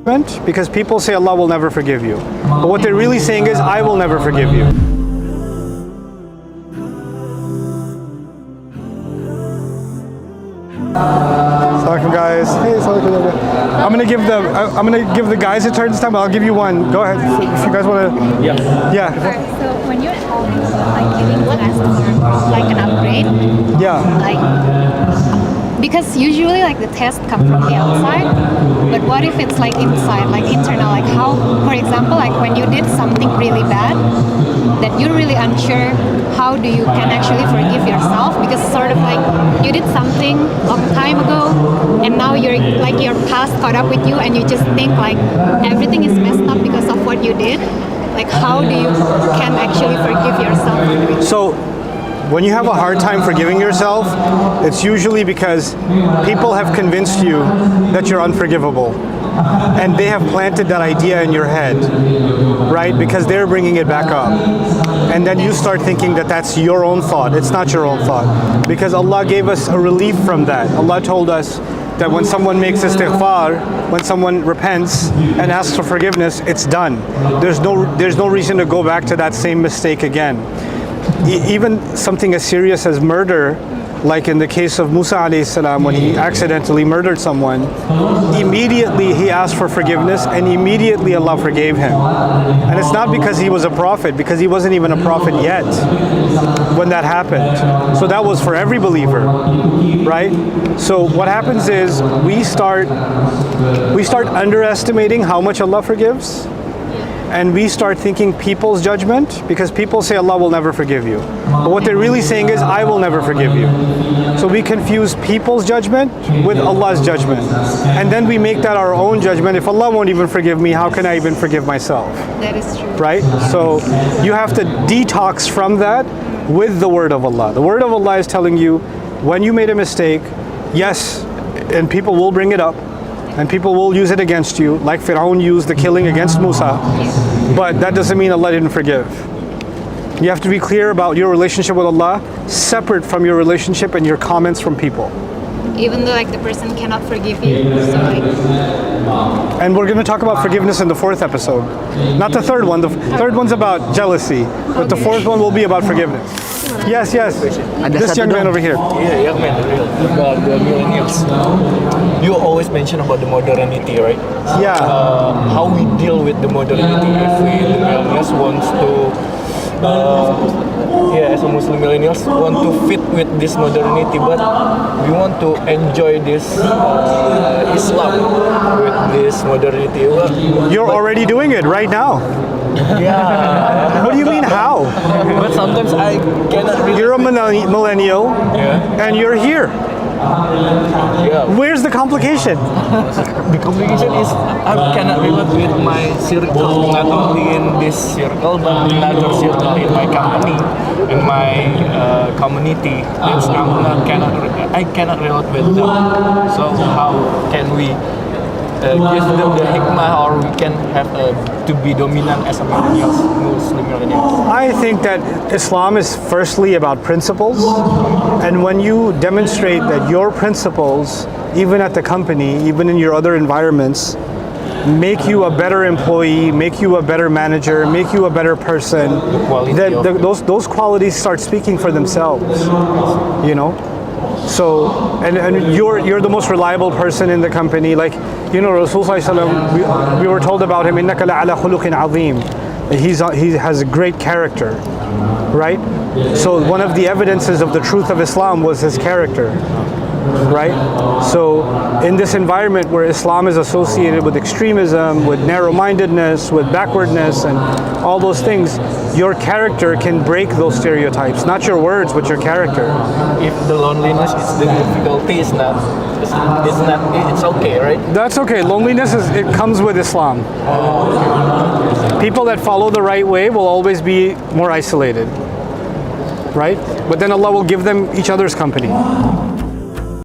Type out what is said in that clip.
Because people say Allah will never forgive you. But what they're really saying is, I will never forgive you. Assalamualaikum guys. Hey, assalamualaikum. I'm gonna give the guys a turn this time, but I'll give you one. Go ahead if you guys wanna. Yeah. Yeah. Alright, so when you're talking about like giving the customer like an upgrade, Yeah. like because usually like the tests come from the outside, but what if it's like inside, like internal, like how, for example, like when you did something really bad that you're really unsure, how do you can actually forgive yourself, because sort of like you did something long time ago and now you're like your past caught up with you and you just think like everything is messed up because of what you did. Like how do you can actually forgive yourself? So, when you have a hard time forgiving yourself, it's usually because people have convinced you that you're unforgivable. And they have planted that idea in your head, right? Because they're bringing it back up. And then you start thinking that that's your own thought. It's not your own thought. Because Allah gave us a relief from that. Allah told us that when someone makes istighfar, when someone repents and asks for forgiveness, it's done. There's no reason to go back to that same mistake again. Even something as serious as murder, like in the case of Musa alayhi salam, when he accidentally murdered someone, immediately he asked for forgiveness and immediately Allah forgave him. And it's not because he was a prophet, because he wasn't even a prophet yet when that happened. So that was for every believer, right? So what happens is we start underestimating how much Allah forgives. And we start thinking people's judgment, because people say Allah will never forgive you. But what they're really saying is, I will never forgive you. So we confuse people's judgment with Allah's judgment. And then we make that our own judgment. If Allah won't even forgive me, how can I even forgive myself? That is true. Right? So you have to detox from that with the word of Allah. The word of Allah is telling you, when you made a mistake, yes, and people will bring it up, and people will use it against you, like Fir'aun used the killing against Musa. But that doesn't mean Allah didn't forgive. You have to be clear about your relationship with Allah, separate from your relationship and your comments from people. Even though like the person cannot forgive you, so like. And we're going to talk about forgiveness in the 4th episode. Not the 3rd one. The 3rd one's about jealousy, but the 4th one will be about forgiveness. Yes, yes. This young man over here. Yeah, young man, the millennials. You always mention about the modernity, right? Yeah. How we deal with the modernity. If we, the millennials, wants to, as a Muslim millennials, want to fit with this modernity, but we want to enjoy this Islam with this modernity. You're already doing it right now. Yeah. What do you mean how? But sometimes I cannot really. You're a millennial, and you're here. Yeah. Where's the complication? The complication is I cannot relate with my circle, not only in this circle, but in other circle in my company, in my community. I cannot relate with them. So how can we give them the hikmah, or we can have to be dominant as a Muslim millennials? I think that Islam is firstly about principles, and when you demonstrate that your principles, even at the company, even in your other environments, make you a better employee, make you a better manager, make you a better person, then those qualities start speaking for themselves, you know? So, and you're the most reliable person in the company. Like, you know, Rasul Sallallahu Alaihi Wasallam, we were told about him, إِنَّكَ لَعَلَى خُلُقٍ عَظِيمٍ. He has a great character, right? So one of the evidences of the truth of Islam was his character, right? So in this environment where Islam is associated with extremism, with narrow-mindedness, with backwardness, and all those things, your character can break those stereotypes. Not your words, but your character. If the loneliness is the difficulty, it's okay, right? That's okay. Loneliness it comes with Islam. People that follow the right way will always be more isolated, right? But then Allah will give them each other's company.